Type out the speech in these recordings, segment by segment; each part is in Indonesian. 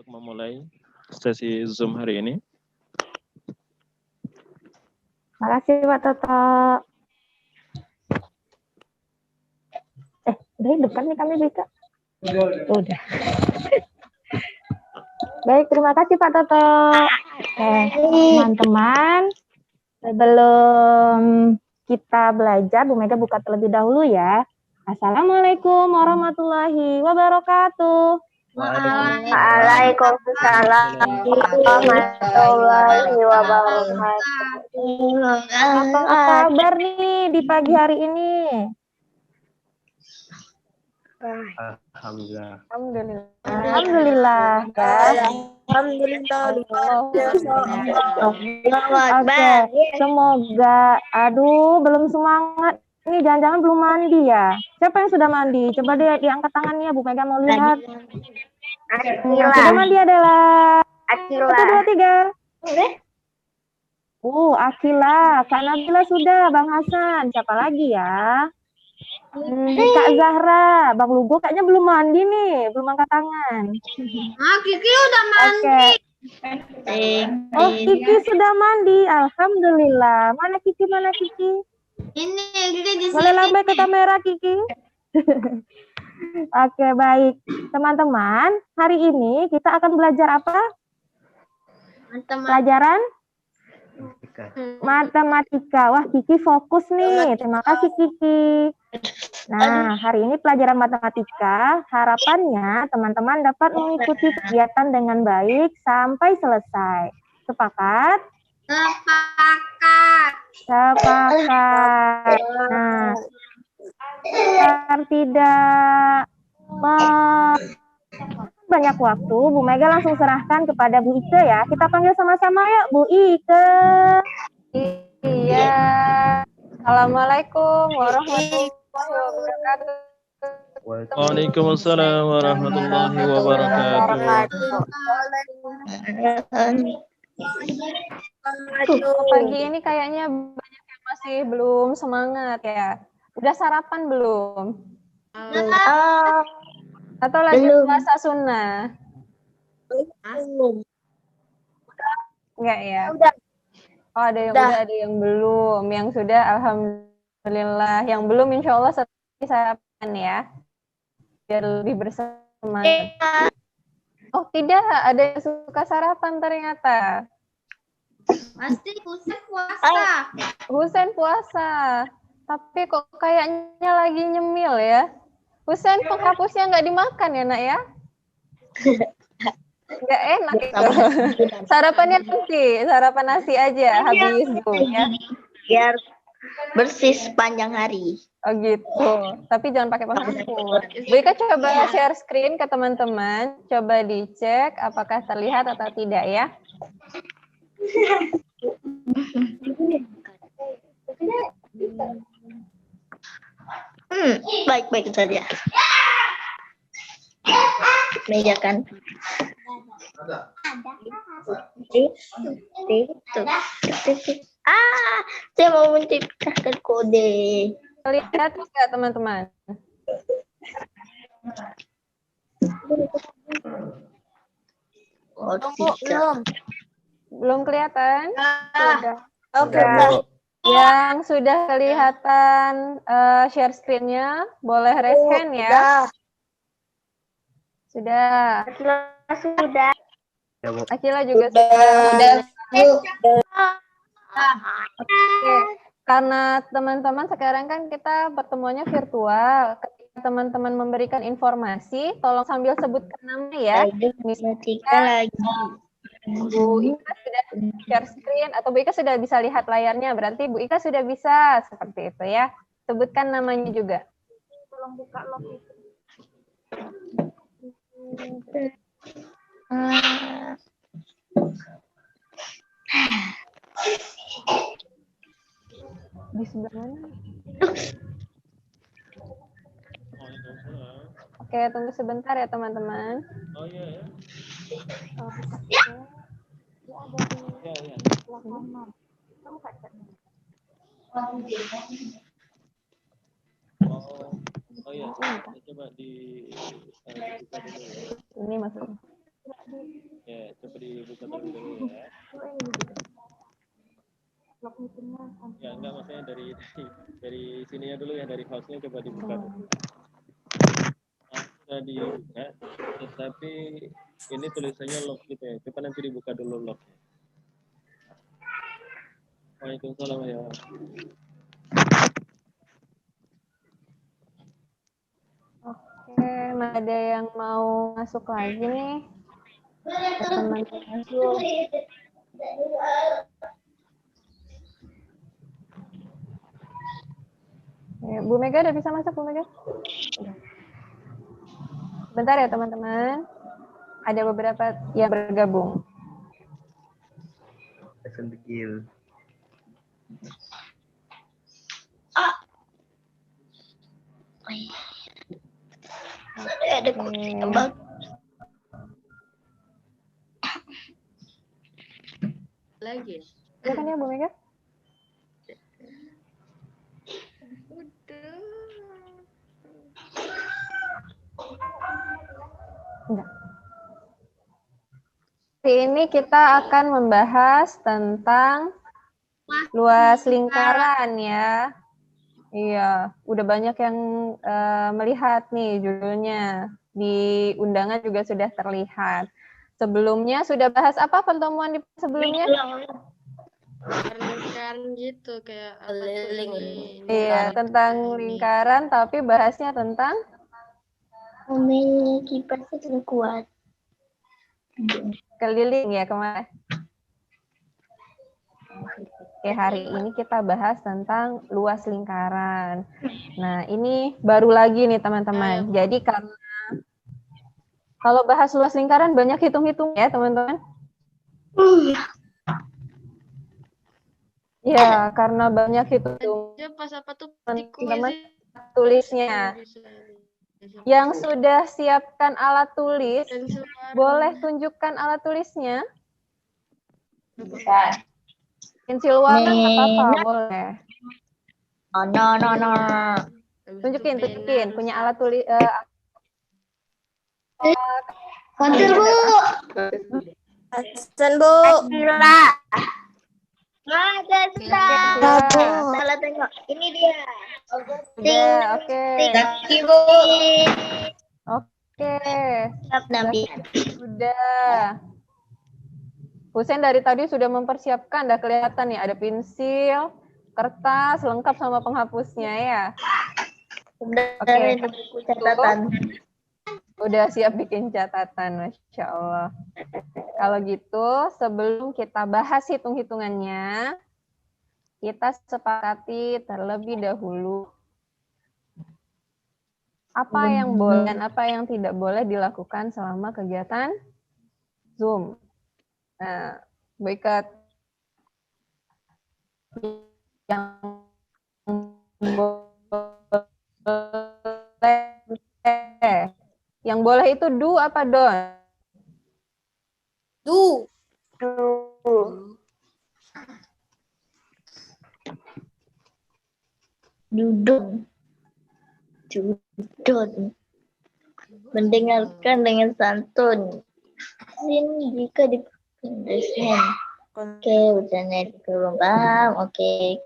memulai sesi Zoom hari ini. Makasih Pak Toto. Udah hidup kan nih kami bisa? Udah. Baik, terima kasih Pak Toto. Teman-teman, sebelum kita belajar, Bu Mega buka terlebih dahulu ya. Assalamualaikum warahmatullahi wabarakatuh. Waalaikumsalam warahmatullahi wabarakatuh. Apa kabar nih di pagi hari ini? Alhamdulillah. Alhamdulillah. Oke, semoga. Aduh, belum semangat. Ini jangan-jangan belum mandi ya? Siapa yang sudah mandi? Coba deh diangkat tangannya, Bu Mega mau lihat. Yang sudah mandi adalah Akila. 1, 2, 3. Akila. Kak Nabila sudah, Bang Hasan. Siapa lagi ya? Kak Zahra. Bang Lugo kayaknya belum mandi nih, belum angkat tangan. Kiki udah mandi. Oh, Kiki sudah mandi. Alhamdulillah. Mana Kiki? Ini Kiki di Boleh sini. lambai ke kamera, Kiki? Oke, baik. Teman-teman, hari ini kita akan belajar apa? Pelajaran matematika. Wah, Kiki fokus nih. Terima kasih, Kiki. Nah, hari ini pelajaran matematika. Harapannya teman-teman dapat mengikuti kegiatan dengan baik sampai selesai. Sepakat? Sepakat. Nah, agar tidak banyak waktu, Bu Mega langsung serahkan kepada Bu Ike ya. Kita panggil sama-sama ya, Bu Ike. Iya. Assalamualaikum warahmatullahi wabarakatuh. Waalaikumsalam warahmatullahi wabarakatuh. Pagi ini kayaknya banyak yang masih belum semangat ya. Udah sarapan belum? Atau lagi puasa sunnah? Enggak ya? Oh, ada yang udah, ada yang belum. Yang sudah, alhamdulillah. Yang belum, insya Allah setelah sarapan ya. Biar lebih bersemangat. Oh, tidak. Ada yang suka sarapan ternyata. Pasti Husen puasa. Husen puasa. Tapi kok kayaknya lagi nyemil ya. Husen, penghapusnya nggak dimakan ya, Nak ya? Nggak enak itu. Sarapannya nanti, sarapan nasi aja habis Bu ya. Biar bersih sepanjang hari. Oh gitu. Tapi jangan pakai penghapus. Bu Ika coba share screen ke teman-teman. Coba dicek apakah terlihat atau tidak ya. Baik-baik saja. Meja kan. Saya mau menciptakan kode. Terlihat nggak teman-teman? Belum kelihatan? Sudah. Yang sudah kelihatan share screen-nya, boleh raise hand ya. Sudah. Sudah. Akila juga sudah. Oke. Karena teman-teman sekarang kan kita pertemuannya virtual. Ketika teman-teman memberikan informasi, tolong sambil sebutkan nama ya. Misalnya Bu Ika sudah share screen atau Bu Ika sudah bisa lihat layarnya, berarti Bu Ika sudah bisa seperti itu ya. Sebutkan namanya juga. Tolong buka log itu. Di sebelah mana? Oke, tunggu sebentar ya teman-teman. Oh iya ya. Oh iya. Coba di Ini maksudnya. Ya, coba dibuka terlebih dahulu ya. Ya, enggak, maksudnya dari sininya dulu ya, dari house-nya coba dibuka dulu. Nah, sudah dibuka, tetapi ini tulisannya lock gitu ya. Coba nanti dibuka dulu lock. Waalaikumsalam ya. Oke, ada yang mau masuk lagi nih? Teman-teman masuk. Ya, Bu Mega udah bisa masuk, Bu Mega? Bentar ya teman-teman. Ada beberapa yang bergabung. Ada kursi tebal. Lagi. Ya kan ya Bu Mega? Enggak. Hari ini kita akan membahas tentang luas lingkaran ya. Iya, udah banyak yang melihat nih judulnya. Di undangan juga sudah terlihat. Sebelumnya sudah bahas apa pertemuan di sebelumnya? Lingkaran gitu kayak Keliling. Iya, tentang lingkaran tapi bahasnya tentang Memiliki pasir kuat. keliling ya kemarin. Oke, hari ini kita bahas tentang luas lingkaran. Nah, ini baru lagi nih teman-teman. Jadi karena kalau bahas luas lingkaran banyak hitung-hitung ya teman-teman. Ya, karena banyak hitung aja pas apa tuh teman-teman tulisnya. Yang sudah siapkan alat tulis, boleh tunjukkan alat tulisnya. Bisa. Pensil warna nggak apa-apa, boleh. Oh, no. Tunjukin, punya alat tulis. Kontur, Bu. Pesan, Bu. Ada salah tengok. Ini dia. Udah, oke. Bu. Oke, Siap, Nabi. sudah. Husein dari tadi sudah mempersiapkan, udah kelihatan nih ada pensil, kertas, lengkap sama penghapusnya ya. Oke, Ini buku catatan. udah siap bikin catatan, Masya Allah. Kalau gitu, sebelum kita bahas hitung-hitungannya, kita sepakati terlebih dahulu apa yang boleh dan apa yang tidak boleh dilakukan selama kegiatan Zoom. Nah, boycott yang boleh itu do apa don't? Du. Duduk. Mendengarkan dengan santun. Ini jika dipindahkan. Oke, udah belum paham. Oke.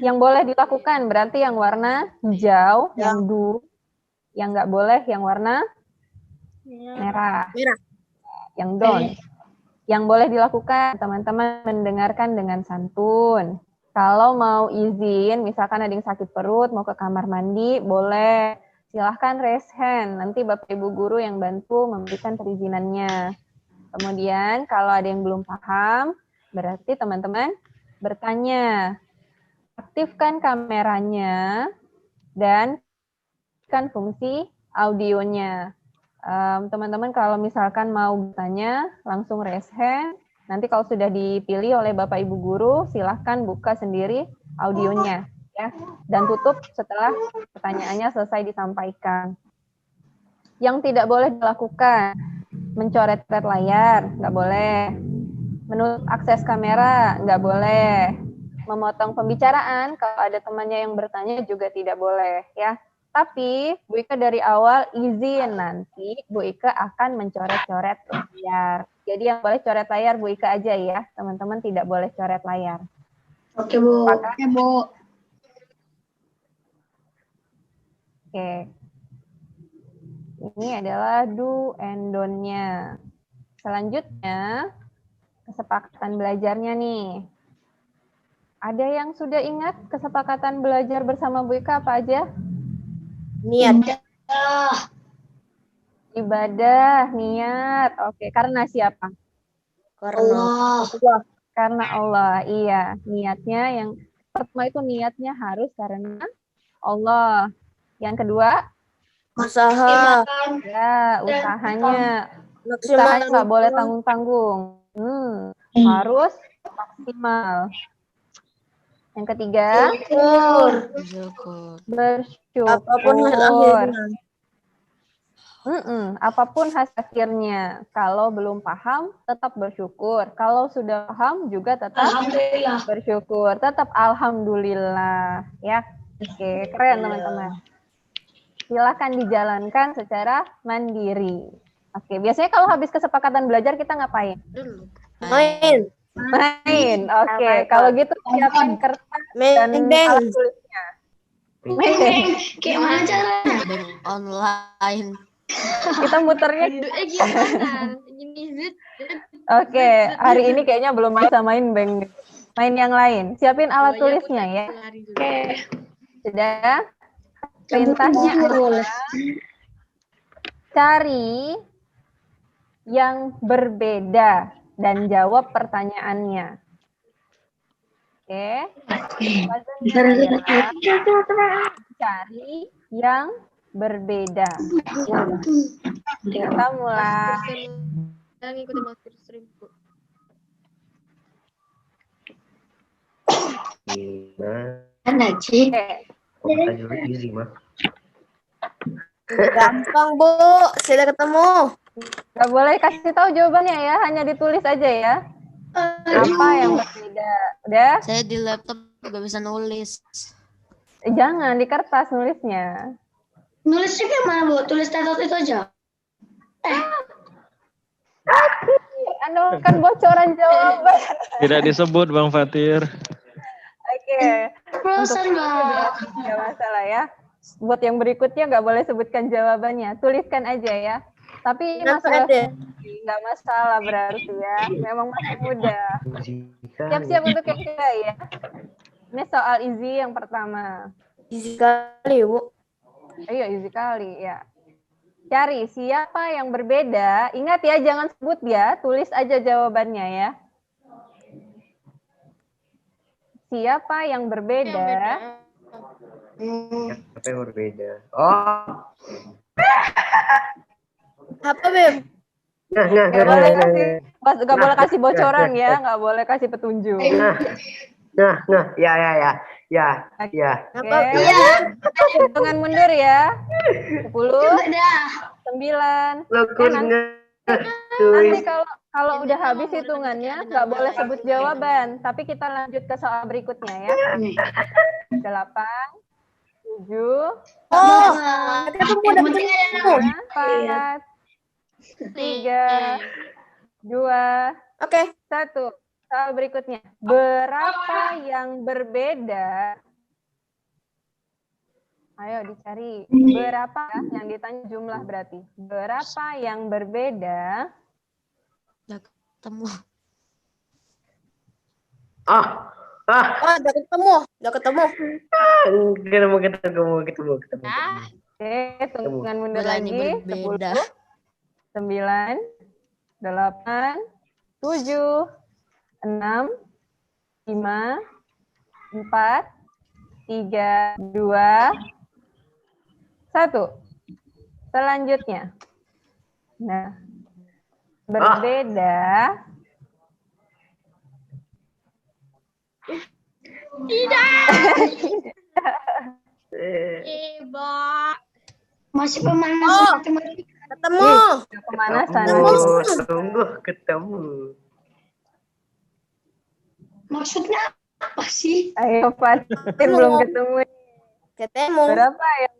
Yang boleh dilakukan berarti yang warna hijau, yang do. Yang nggak boleh yang warna merah. Yang don't. Yang boleh dilakukan, teman-teman mendengarkan dengan santun. Kalau mau izin, misalkan ada yang sakit perut, mau ke kamar mandi, boleh. Silahkan raise hand, nanti Bapak Ibu Guru yang bantu memberikan perizinannya. Kemudian kalau ada yang belum paham, berarti teman-teman bertanya. Aktifkan kameranya dan aktifkan fungsi audionya. Teman-teman kalau misalkan mau bertanya, langsung raise hand. Nanti kalau sudah dipilih oleh Bapak Ibu Guru, silahkan buka sendiri audionya, ya, dan tutup setelah pertanyaannya selesai disampaikan. Yang tidak boleh dilakukan, mencoret-coret layar, nggak boleh. Menutup akses kamera, nggak boleh. Memotong pembicaraan, kalau ada temannya yang bertanya juga tidak boleh, ya. Tapi Bu Ika dari awal izin nanti Bu Ika akan mencoret-coret layar. Jadi yang boleh coret layar Bu Ika aja ya. Teman-teman tidak boleh coret layar. Oke, Bu. Sepakat? Oke, Bu. Oke. Ini adalah do and don't-nya. Selanjutnya, kesepakatan belajarnya nih. Ada yang sudah ingat kesepakatan belajar bersama Bu Ika apa aja? Niat. Ibadah, niat. Oke, karena siapa? Allah. Karena Allah. Iya, niatnya yang pertama itu niatnya harus karena Allah. Yang kedua, Usaha. ya usahanya. Usahanya nggak boleh tanggung-tanggung. Harus maksimal. Yang ketiga, bersyukur. Apapun hasil akhirnya. Kalau belum paham, tetap bersyukur. Kalau sudah paham, juga tetap bersyukur. Tetap alhamdulillah. Ya, oke, keren teman-teman. Silakan dijalankan secara mandiri. Oke, biasanya kalau habis kesepakatan belajar kita ngapain? Dulu. Main. Oke, kalau gitu siapin kertas dan alat tulisnya. Kayak mana caranya? Online. Kita muternya. Gimana? Gini, Oke, hari ini kayaknya belum bisa main bang. Main yang lain. Siapin alat tulisnya ya. Oke. Sudah. Perintahnya adalah cari yang berbeda dan jawab pertanyaannya. Oke. Cari yang berbeda. Kita mulai. Yang ikutin master stream. Mana, Ci? Gampang, Bu. Sudah ketemu. Gak boleh kasih tahu jawabannya ya, hanya ditulis aja ya. Apa yang berbeda? Udah? Saya di laptop nggak bisa nulis. Jangan di kertas nulisnya. Nulisnya kayak mana, Bu? Tulis tetot itu aja. Anda kan bocoran jawaban. Tidak disebut Bang Fatir. Oke. Perasaan, Mbak. Nggak masalah ya. Buat yang berikutnya nggak boleh sebutkan jawabannya. Tuliskan aja ya. Tapi masalah nggak masalah berarti ya. Memang masih muda. Siap-siap untuk yang kedua ya. Ini soal easy yang pertama. Easy kali, Bu. Ayo easy kali ya. Cari siapa yang berbeda. Ingat ya, jangan sebut ya. Tulis aja jawabannya ya. Siapa yang berbeda? Apa yang berbeda? Oh. Apa, Beb? Nggak boleh kasih bocoran ya, nggak boleh kasih petunjuk. Ya. Oke. Hitungan mundur ya. 10, 9. Nanti kalau udah habis hitungannya, nggak boleh sebut jawaban. Tapi kita lanjut ke soal berikutnya ya. 8, 7, 4, 3, 2, Oke. 1. Soal berikutnya. Berapa yang berbeda? Ayo dicari. Berapa yang ditanya jumlah berarti? Berapa yang berbeda? Udah ketemu. Udah ketemu. Ketemu. Oke, hitungan mundur Bola ini lagi. berbeda. 10, 9, 8, 7, 6, 5, 4, 3, 2, 1. Selanjutnya. Nah, berbeda. Hebat. Masih pemanasan matematika. Ketemu. Pemanasan. Ketemu. Maksudnya apa sih? Ayo, Fatin belum ketemu. Ketemu. Berapa yang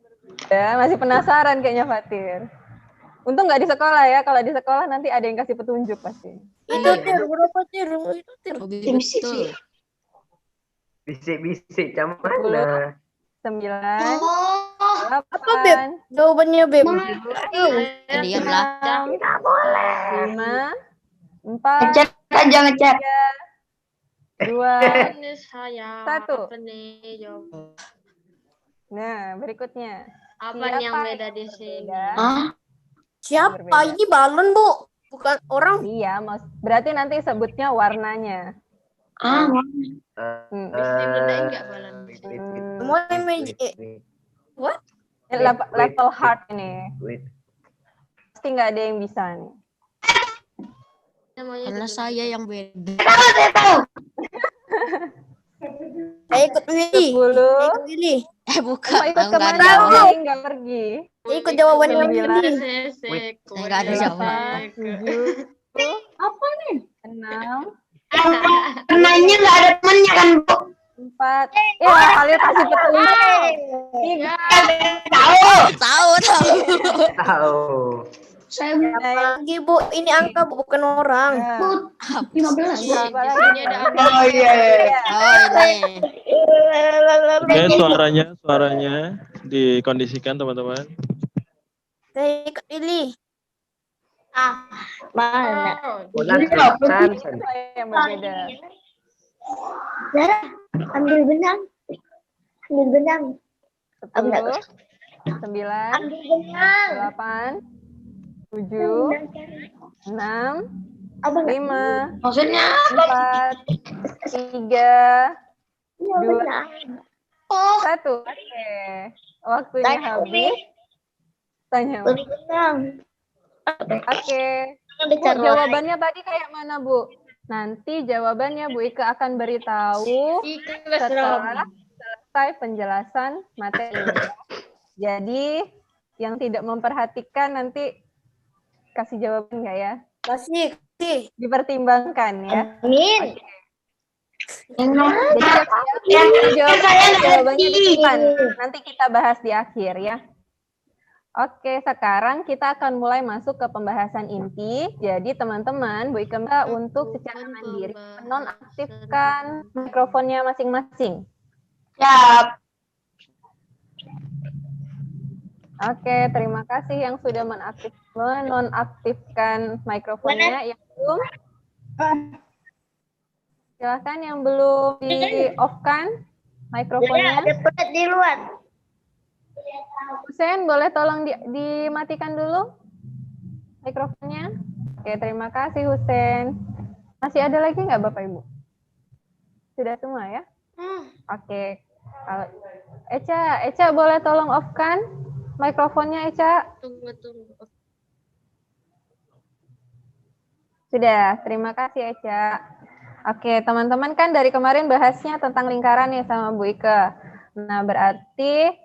Ya, masih penasaran kayaknya Fatir. Untung nggak di sekolah ya. Kalau di sekolah nanti ada yang kasih petunjuk pasti. Itu Tir, berapa Tir? Itu Tir. Betul. Bisik-bisik macam mana? 9, Oh, Apa Beb? 8, Jawabannya Beb. Diamlah. 5, 4, ngecek aja ngecek. 2. Ini saya. Satu. Apa nih jawab? Nah, berikutnya. Apa Siapa nih yang beda di sini? Ah, Siapa? Berbeda. Ini balon, Bu. Bukan orang. Iya, berarti nanti sebutnya warnanya. Bisa bedain nggak balon? Semua emoji. Level hard ini. Wait. Pasti nggak ada yang bisa nih. Namanya Karena itu saya yang beda. Saya ikut pilih. 10. Saya ikut pilih. Bukan. Mau ikut Aku nggak kemana? ada jawab. Nih, nggak pergi. Saya ikut jawabannya yang 9, pilih. Sesek. Saya nggak ada jawab. 7, apa nih? 6, Karena nggak ada temannya kan, Bu? 4. Ya, Khalil kasih petunjuk. 3. Tahu. Tahu. Saya Lagi Bu, ini angka Bu, bukan orang. Bu 15. Bu. Apa lagi? Ini ada apa? Oh iya. Oh ini. Oke, suaranya dikondisikan teman-teman. Saya ikut pilih. Mana? Bulan San. Saya yang berbeda. Zara, ambil benang. Ambil benang. 10, 9, Ambil benang. 8, 7, 6, Abang 5, maksudnya 4, 3, iya 2, benang. Oh, 1. Oke. Waktunya habis. Tanya. beli benang. Oke. Bu, jawabannya tadi kayak mana, Bu? Nanti jawabannya Bu Ika akan beritahu setelah selesai penjelasan materi. Jadi, yang tidak memperhatikan nanti kasih jawaban nggak ya? Kasih. Dipertimbangkan ya. Amin. Jadi siap-siap jawabannya disimpan. Nanti kita bahas di akhir ya. Oke, sekarang kita akan mulai masuk ke pembahasan inti. Jadi teman-teman, Bu Ika minta untuk secara mandiri menonaktifkan mikrofonnya masing-masing. Siap. Oke, terima kasih yang sudah menonaktifkan mikrofonnya. Yang belum, silakan yang belum di-off-kan mikrofonnya. Ada di luar. Hussein, boleh tolong dimatikan dulu mikrofonnya? Oke, terima kasih Hussein. Masih ada lagi nggak Bapak Ibu? Sudah semua ya? Oke. Kalau Eca boleh tolong off-kan mikrofonnya, Eca? Tunggu. Sudah, terima kasih Eca. Oke, teman-teman kan dari kemarin bahasnya tentang lingkaran nih sama Bu Ika. Nah, berarti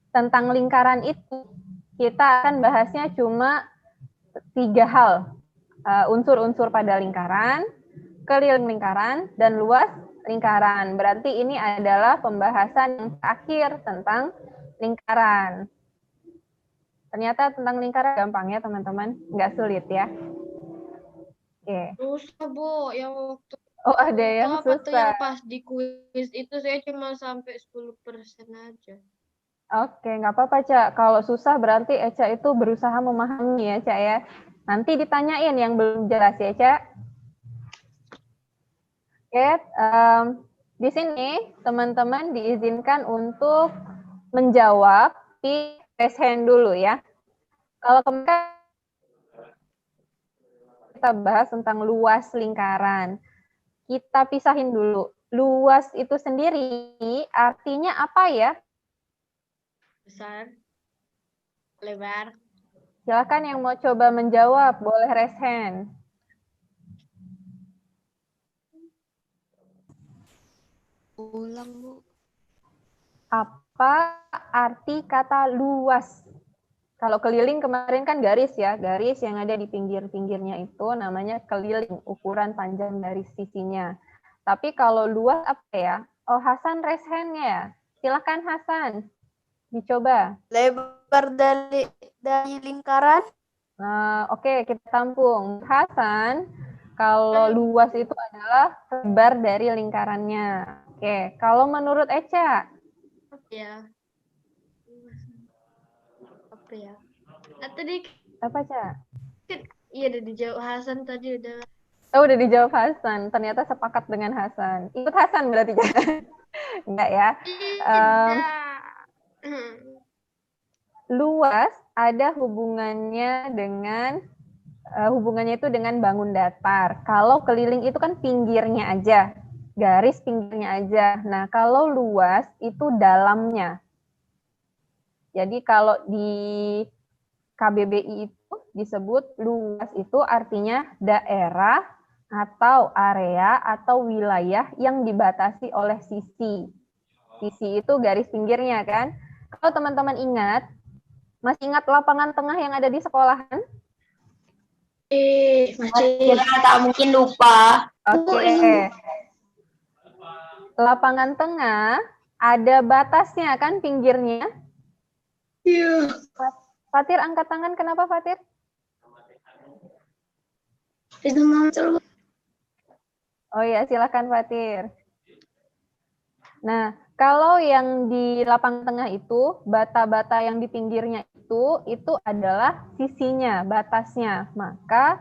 tentang lingkaran itu kita akan bahasnya cuma 3 hal. Unsur-unsur pada lingkaran, keliling lingkaran, dan luas lingkaran. Berarti ini adalah pembahasan yang terakhir tentang lingkaran. Ternyata tentang lingkaran gampang ya teman-teman, nggak sulit ya. Oke. Susah, Bu. Yang waktu Oh, ada yang apa tuh yang susah. pas di kuis itu saya cuma sampai 10% aja. Oke, nggak apa-apa, Cak. Kalau susah berarti Eca itu berusaha memahami ya, Cak ya. Nanti ditanyain yang belum jelas ya, Cak. Oke, di sini teman-teman diizinkan untuk menjawab di raise hand dulu ya. Kalau kemarin kita bahas tentang luas lingkaran. Kita pisahin dulu. Luas itu sendiri artinya apa ya? Besar, lebar. Silakan yang mau coba menjawab, boleh raise hand. Ulang Bu. Apa arti kata luas? Kalau keliling kemarin kan garis ya, garis yang ada di pinggir-pinggirnya itu namanya keliling, ukuran panjang dari sisinya. Tapi kalau luas apa ya? Oh, Hasan raise hand-nya ya. Silakan Hasan. Dicoba. Lebar dari lingkaran. Nah, oke, kita tampung. Hasan, kalau luas itu adalah lebar dari lingkarannya. Oke, kalau menurut Eca, Ya. Apa ya? Tadi apa, Ca? iya udah dijawab Hasan tadi udah. Oh, udah dijawab Hasan. Ternyata sepakat dengan Hasan. Ikut Hasan berarti, Ca? Enggak ya. Luas ada hubungannya dengan hubungannya itu dengan bangun datar. Kalau keliling itu kan pinggirnya aja, garis pinggirnya aja. Nah, kalau luas itu dalamnya. Jadi kalau di KBBI itu disebut luas itu artinya daerah atau area atau wilayah yang dibatasi oleh sisi. Sisi itu garis pinggirnya kan. Kalau teman-teman ingat, masih ingat lapangan tengah yang ada di sekolahan? Masih tak mungkin lupa. Oke. Lapangan tengah ada batasnya kan pinggirnya? Iya. Fatir angkat tangan, kenapa Fatir? Itu mau coba. Oh ya, silakan Fatir. Nah, kalau yang di lapangan tengah itu, bata-bata yang di pinggirnya itu adalah sisinya, batasnya. Maka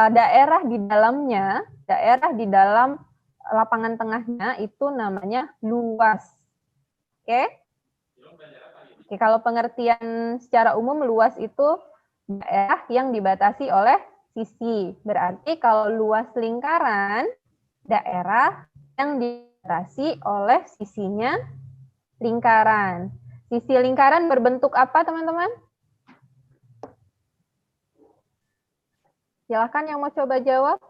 daerah di dalamnya, daerah di dalam lapangan tengahnya itu namanya luas. Oke? Oke, kalau pengertian secara umum luas itu daerah yang dibatasi oleh sisi. Berarti kalau luas lingkaran, daerah yang dibatasi oleh sisinya lingkaran. Sisi lingkaran berbentuk apa, teman-teman? Silakan yang mau coba jawab.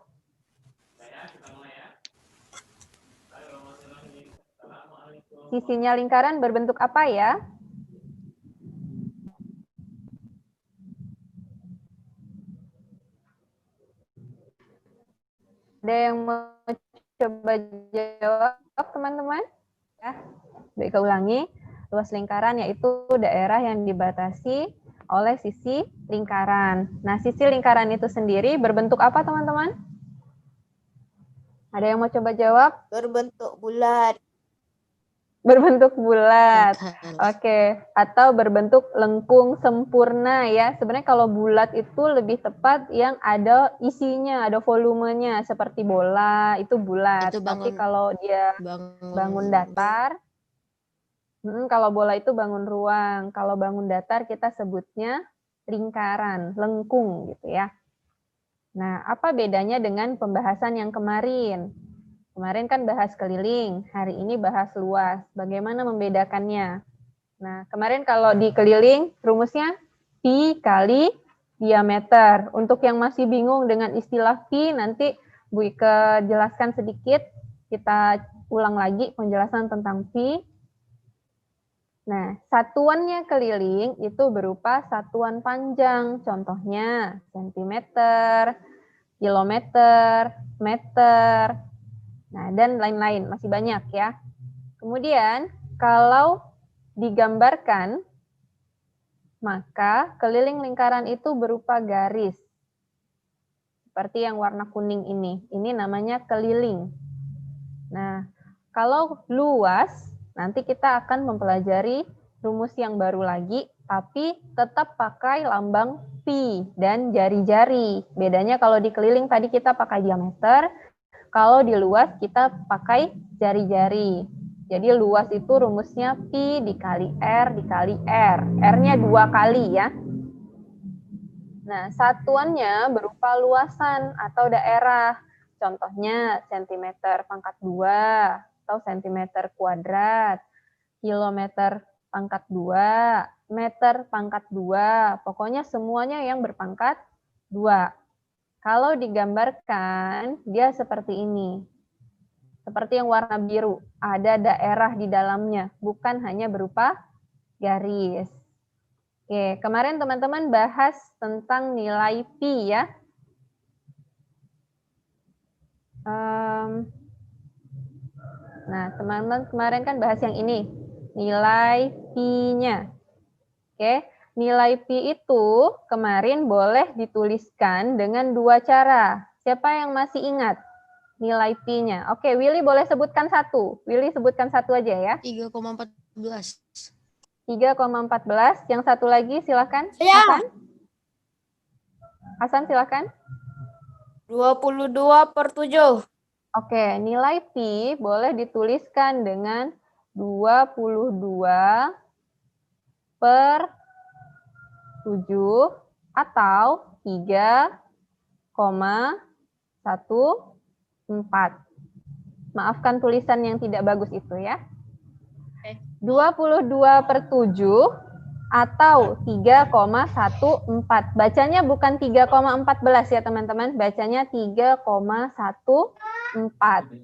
Sisinya lingkaran berbentuk apa ya? Ada yang mau coba jawab, teman-teman? Ya, baik, ulangi. Luas lingkaran yaitu daerah yang dibatasi oleh sisi lingkaran. Nah, sisi lingkaran itu sendiri berbentuk apa, teman-teman? Ada yang mau coba jawab? Berbentuk bulat. Berbentuk bulat. Oke, atau berbentuk lengkung sempurna ya. Sebenarnya kalau bulat itu lebih tepat yang ada isinya, ada volumenya seperti bola, itu bulat. Itu Tapi kalau dia bangun datar, kalau bola itu bangun ruang. Kalau bangun datar kita sebutnya lingkaran, lengkung gitu ya. Nah, apa bedanya dengan pembahasan yang kemarin? Kemarin kan bahas keliling, hari ini bahas luas. Bagaimana membedakannya? Nah, kemarin kalau di keliling, rumusnya pi kali diameter. Untuk yang masih bingung dengan istilah pi, nanti Bu Ike jelaskan sedikit. Kita ulang lagi penjelasan tentang pi. Nah, satuannya keliling itu berupa satuan panjang. Contohnya sentimeter, kilometer, meter, nah, dan lain-lain, masih banyak ya. Kemudian, kalau digambarkan, maka keliling lingkaran itu berupa garis. Seperti yang warna kuning ini. Ini namanya keliling. Nah, kalau luas, nanti kita akan mempelajari rumus yang baru lagi, tapi tetap pakai lambang pi dan jari-jari. Bedanya kalau di keliling tadi kita pakai diameter, kalau di luas kita pakai jari-jari. Jadi luas itu rumusnya pi dikali r dikali r. R-nya 2 kali ya. Nah, satuannya berupa luasan atau daerah. Contohnya sentimeter pangkat 2 atau sentimeter kuadrat, kilometer pangkat 2, meter pangkat 2. Pokoknya semuanya yang berpangkat 2. Kalau digambarkan, dia seperti ini. Seperti yang warna biru, ada daerah di dalamnya, bukan hanya berupa garis. Oke, kemarin teman-teman bahas tentang nilai pi ya. Nah, teman-teman kemarin kan bahas yang ini. nilai pi-nya. Oke, nilai pi itu kemarin boleh dituliskan dengan dua cara. Siapa yang masih ingat nilai pi-nya? Oke, Willy boleh sebutkan satu. Willy sebutkan satu aja ya. 3,14. 3,14. Yang satu lagi silakan. Saya. Hasan. Hasan silakan. 22/7. Oke, nilai pi boleh dituliskan dengan 22/7 atau 3,14. Maafkan tulisan yang tidak bagus itu ya. 22/7 atau 3,14. Bacanya bukan 3,14 ya teman-teman, bacanya 3,14.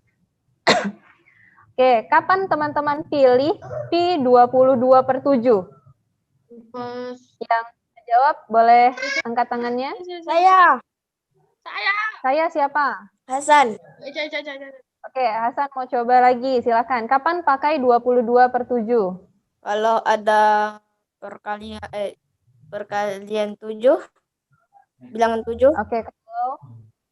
Oke, kapan teman-teman pilih pi 22/7? Pas Yang jawab boleh angkat tangannya. Saya. Saya siapa? Hasan. Oke, Hasan mau coba lagi, silakan. Kapan pakai 22/7? Kalau ada perkalian 7, bilangan 7. Oke,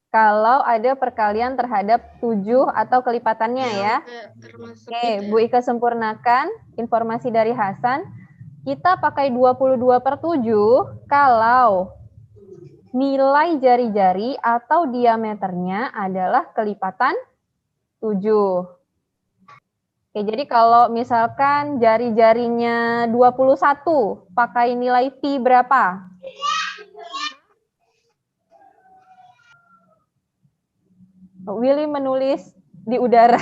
kalau ada perkalian terhadap 7 atau kelipatannya ya. termasuk Oke, Bu Ika sempurnakan informasi dari Hasan. Kita pakai 22/7 kalau nilai jari-jari atau diameternya adalah kelipatan 7. Oke, jadi kalau misalkan jari-jarinya 21, pakai nilai pi berapa? Willy menulis di udara.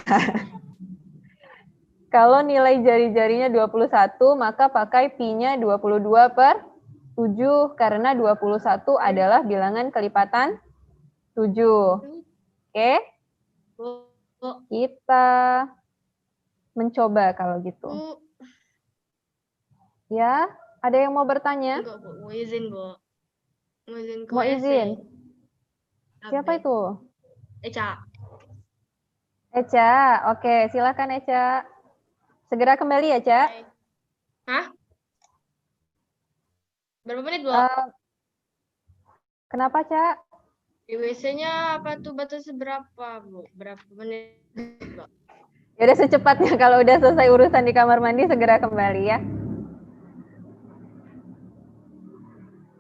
Kalau nilai jari-jarinya 21, maka pakai pi-nya 22/7 karena 21 adalah bilangan kelipatan 7. Oke? Kita mencoba kalau gitu. Ya, ada yang mau bertanya? Enggak, Bu. Mau izin, Bu. Mau izin? Siapa itu? Eca. Eca, oke, silakan Eca. Segera kembali ya, Ca. Hah? Berapa menit, Bu? Kenapa, Ca? Di WC-nya apa tuh batasnya berapa, Bu? Berapa menit, Bu? Ya udah secepatnya kalau udah selesai urusan di kamar mandi segera kembali ya.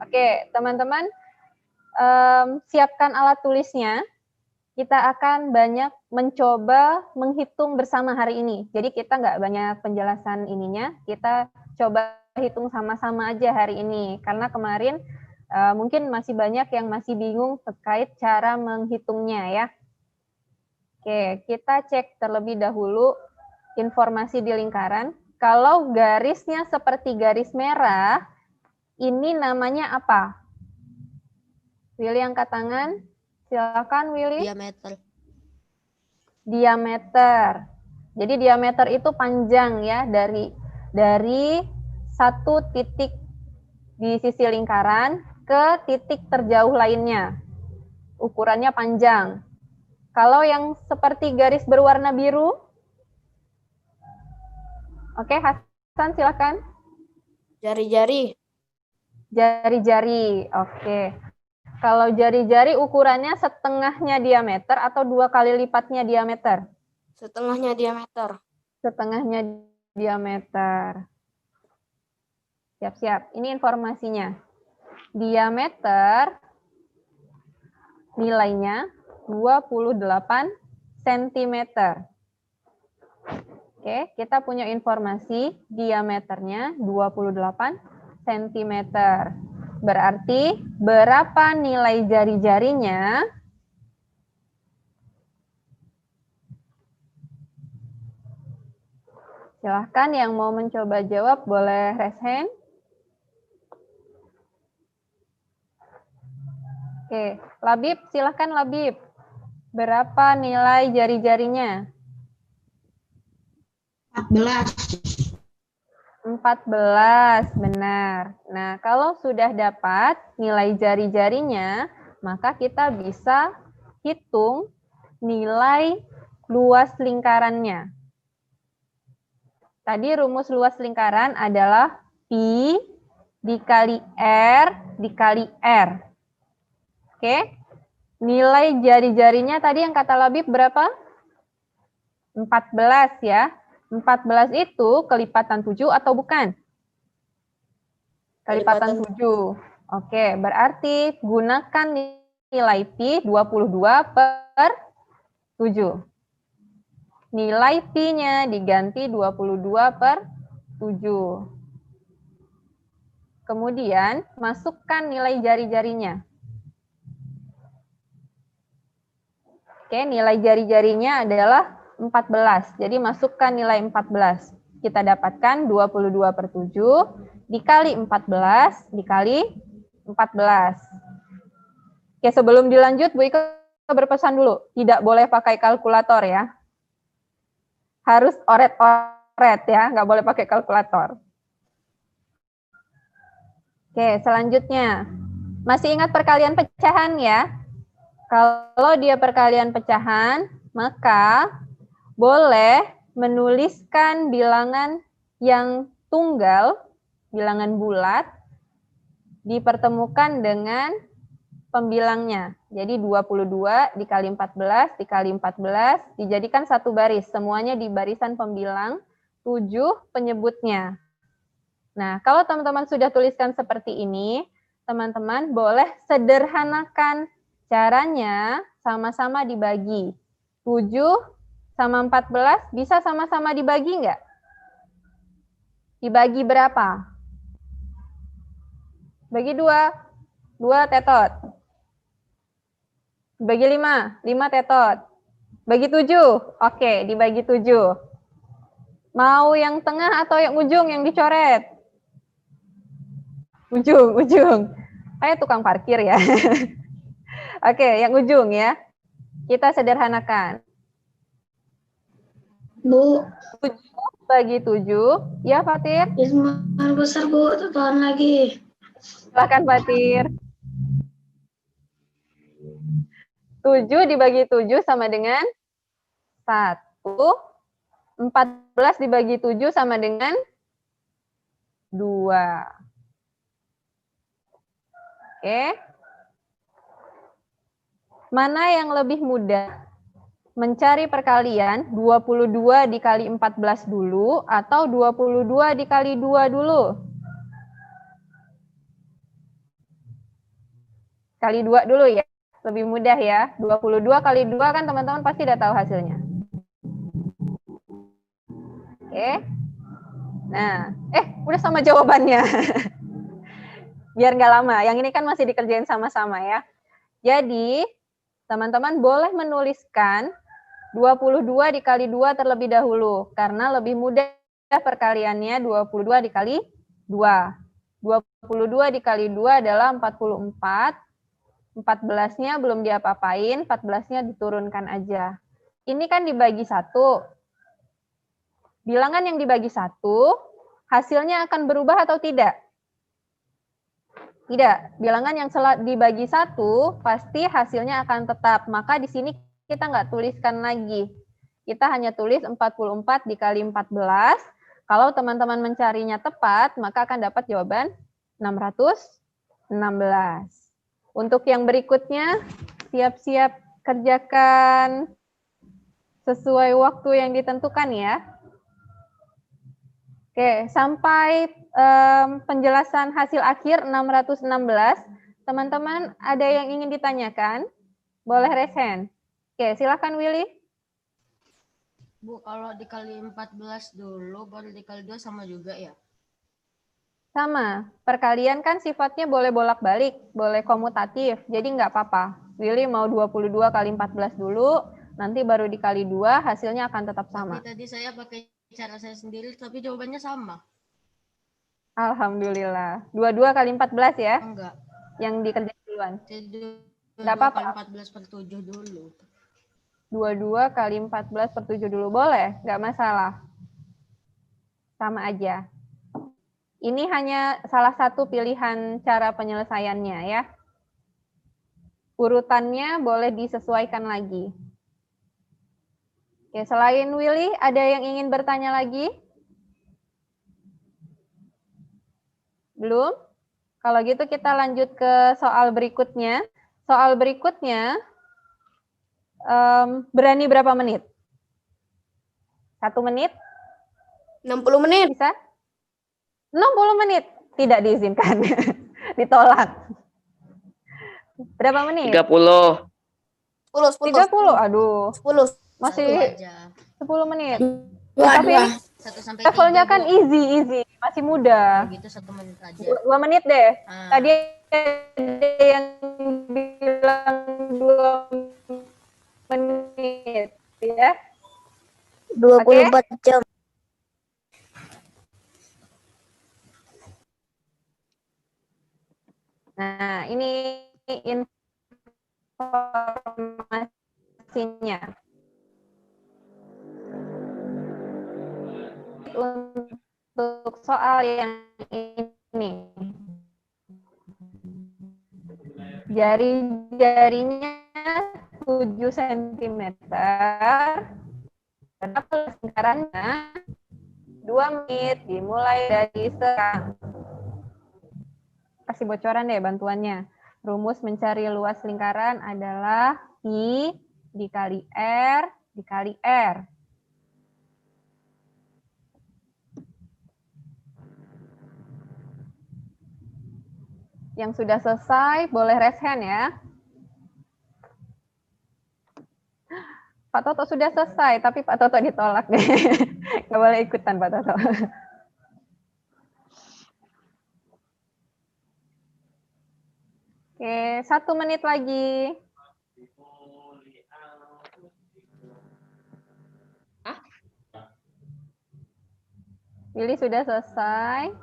Oke, teman-teman, siapkan alat tulisnya. Kita akan banyak mencoba menghitung bersama hari ini. Jadi kita nggak banyak penjelasan ininya, kita coba hitung sama-sama aja hari ini. Karena kemarin mungkin masih banyak yang masih bingung terkait cara menghitungnya ya. Oke, kita cek terlebih dahulu informasi di lingkaran. Kalau garisnya seperti garis merah, ini namanya apa? Willy angkat tangan. Silakan Willy. Diameter. Diameter. Jadi diameter itu panjang ya dari satu titik di sisi lingkaran ke titik terjauh lainnya. Ukurannya panjang. Kalau yang seperti garis berwarna biru, oke, Hasan silakan. Jari-jari. Jari-jari, oke. Kalau jari-jari ukurannya setengahnya diameter atau 2 kali lipatnya diameter? Setengahnya diameter. Setengahnya diameter. Siap-siap. Ini informasinya. Diameter nilainya 28 cm. Oke, kita punya informasi diameternya 28 cm. Berarti berapa nilai jari-jarinya? Silahkan yang mau mencoba jawab boleh raise hand. Oke, Labib, silahkan Labib. Berapa nilai jari-jarinya? 14, benar. Nah, kalau sudah dapat nilai jari-jarinya, maka kita bisa hitung nilai luas lingkarannya. Tadi rumus luas lingkaran adalah pi dikali R dikali R. Oke. Nilai jari-jarinya tadi yang kata Labib berapa? 14 ya. 14 itu kelipatan 7 atau bukan? Kelipatan 7. Oke, berarti gunakan nilai pi 22 per 7. Nilai pi-nya diganti 22 per 7. Kemudian masukkan nilai jari-jarinya. Oke, nilai jari-jarinya adalah 14. Jadi masukkan nilai 14. Kita dapatkan 22 per 7 dikali 14 dikali 14. Oke, sebelum dilanjut Bu Ika berpesan dulu, tidak boleh pakai kalkulator ya. Harus oret-oret ya, nggak boleh pakai kalkulator. Oke, selanjutnya. Masih ingat perkalian pecahan ya? Kalau dia perkalian pecahan, maka boleh menuliskan bilangan yang tunggal, bilangan bulat, dipertemukan dengan pembilangnya. Jadi 22 dikali 14 dikali 14 dijadikan satu baris. Semuanya di barisan pembilang, 7 penyebutnya. Nah, kalau teman-teman sudah tuliskan seperti ini, teman-teman boleh sederhanakan caranya sama-sama dibagi. 7 sama 14 bisa sama-sama dibagi nggak? Dibagi berapa? Bagi 2. 2 tetot. Dibagi 5. 5 tetot. Bagi 7. Oke, dibagi 7. Mau yang tengah atau yang ujung yang dicoret? Ujung. Kayak tukang parkir ya. Oke, yang ujung ya. Kita sederhanakan. Bu, 7 bagi 7. Ya, Fatir? Ismail besar Bu, tekan lagi. Silakan, Fatir. 7 dibagi 7 sama dengan 1. 14 dibagi 7 sama dengan 2. Oke. Mana yang lebih mudah? Mencari perkalian 22 dikali 14 dulu atau 22 dikali 2 dulu? Kali 2 dulu ya. Lebih mudah ya. 22 kali 2 kan teman-teman pasti udah tahu hasilnya. Oke. Nah, udah sama jawabannya. Biar nggak lama. Yang ini kan masih dikerjain sama-sama ya. Jadi, teman-teman boleh menuliskan 22 dikali 2 terlebih dahulu. Karena lebih mudah perkaliannya 22 dikali 2. 22 dikali 2 adalah 44. 14-nya belum diapa-apain, 14-nya diturunkan aja. Ini kan dibagi 1. Bilangan yang dibagi 1, hasilnya akan berubah atau tidak? Tidak. Bilangan yang dibagi 1, pasti hasilnya akan tetap. Maka di sini kita nggak tuliskan lagi. Kita hanya tulis 44 dikali 14. Kalau teman-teman mencarinya tepat, maka akan dapat jawaban 616. Untuk yang berikutnya, siap-siap kerjakan sesuai waktu yang ditentukan ya. Oke, sampai penjelasan hasil akhir 616. Teman-teman ada yang ingin ditanyakan? Boleh raise hand. Oke, silakan Willy. Bu, kalau dikali 14 dulu, baru dikali 2 sama juga ya? Sama, perkalian kan sifatnya boleh bolak-balik, boleh komutatif, jadi nggak apa-apa. Willy mau 22 kali 14 dulu, nanti baru dikali 2, hasilnya akan tetap sama. Tapi tadi saya pakai cara saya sendiri, tapi jawabannya sama. Alhamdulillah. 22 kali 14 ya? Enggak. Yang dikerjain duluan. Nggak apa-apa. kali 14 per 7 dulu. 22 kali 14 per 7 dulu, boleh, nggak masalah. Sama aja. Ini hanya salah satu pilihan cara penyelesaiannya ya. Urutannya boleh disesuaikan lagi. Oke, selain Willy, ada yang ingin bertanya lagi? Belum? Kalau gitu kita lanjut ke soal berikutnya. Soal berikutnya, berani berapa menit? 1 menit? 60 menit. Bisa? 60 menit? Tidak diizinkan. Ditolak. Berapa menit? 30. 10. 30? Aduh, 10. masih aja. 10 menit. Dua. Tapi ini 1 sampai 3. levelnya kan easy, masih muda. Kalau gitu 1 menit aja. 2 menit deh. Ah. Tadi ada yang bilang 2 menit, ya. 24 jam. Nah, ini informasinya. Untuk soal yang ini. Jari-jarinya 7 cm. Lingkarannya 2 menit dimulai dari sekarang. Kasih bocoran deh bantuannya. Rumus mencari luas lingkaran adalah I dikali R dikali R. Yang sudah selesai boleh raise hand ya. Pak Toto sudah selesai, tapi Pak Toto ditolak deh. Nggak boleh ikutan Pak Toto. Oke, 1 menit lagi. Willy sudah selesai.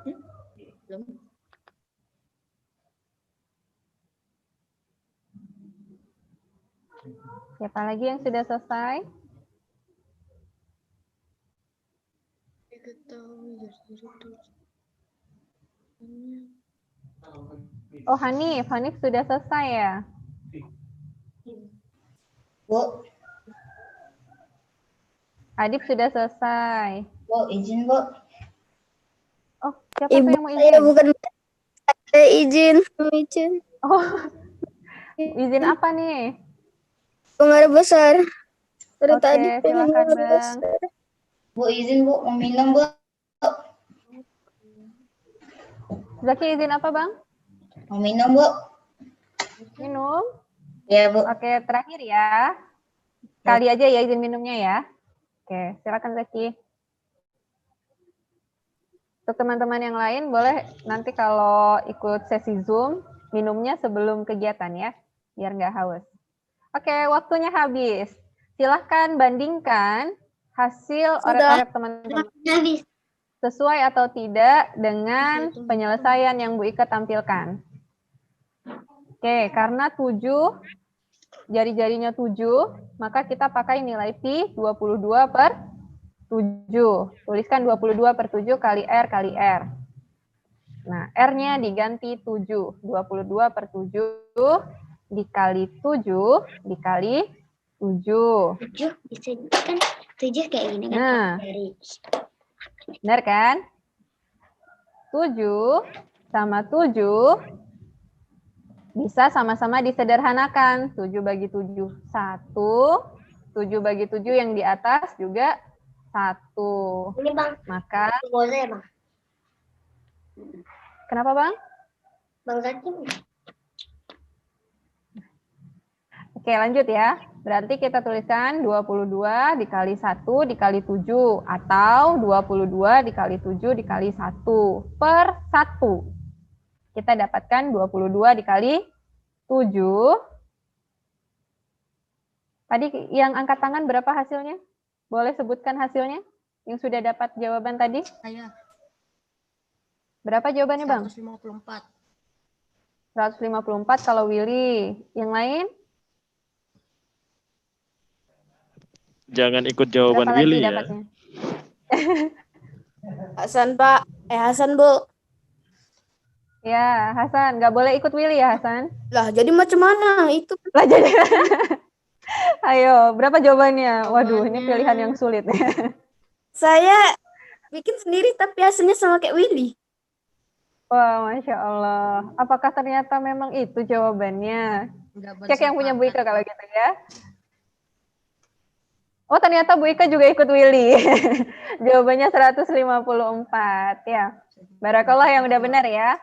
Siapa lagi yang sudah selesai? Oh, Hanif sudah selesai ya? Bu, Adib sudah selesai. Bu, izin Bu. Oh, siapa tuh Ibu yang mau saya izin? bukan saya izin. Oh, izin apa nih? Buang air besar. Dari Oke, tadi pengen silakan, buang air Bang. besar. Bu, izin Bu, mau minum Bu. Zaki izin apa, Bang? Mau minum Bu. Minum? Ya Bu. Oke, terakhir ya. Kali aja ya izin minumnya ya. Oke, silakan Zaki. Untuk teman-teman yang lain, boleh nanti kalau ikut sesi Zoom, minumnya sebelum kegiatan ya, biar nggak haus. Oke, waktunya habis. Silahkan bandingkan hasil orek-orek teman-teman sesuai atau tidak dengan penyelesaian yang Bu Ika tampilkan. Oke, karena 7, jari-jarinya 7, maka kita pakai nilai Pi 22/7. Tuliskan 22/7 kali R kali R. Nah, R-nya diganti 7. 22/7 dikali 7 dikali 7. 7 bisa kan 7 kayak gini kan. Nah, benar kan? 7 sama 7 bisa sama-sama disederhanakan. 7 bagi 7, 1. 7 bagi 7 yang di atas juga 1. Ini Bang, Maka, boleh Bang. kenapa Bang? Bang Zaki. Oke, lanjut ya. Berarti kita tuliskan 22 dikali 1 dikali 7. Atau 22 dikali 7 dikali 1 per 1. Kita dapatkan 22 dikali 7. Tadi yang angkat tangan berapa hasilnya? Boleh sebutkan hasilnya? Yang sudah dapat jawaban tadi? Saya Berapa jawabannya Bang? 154. 154 kalau Willy. Yang lain? Jangan ikut jawaban Berapa lagi Willy ya. dapatnya? Hasan Pak. Hasan Bu. Ya, Hasan. Nggak boleh ikut Willy ya, Hasan? Lah jadi macam mana itu? Lah jadi. Ayo, berapa jawabannya? Waduh, ini pilihan yang sulit. Saya bikin sendiri tapi hasilnya sama kayak Willy. Wah, Masya Allah. Apakah ternyata memang itu jawabannya? Enggak Cek yang punya Bu Ika bersepakat. kalau gitu ya. Oh, ternyata Bu Ika juga ikut Willy. Jawabannya 154 ya. Barakallah yang udah benar ya.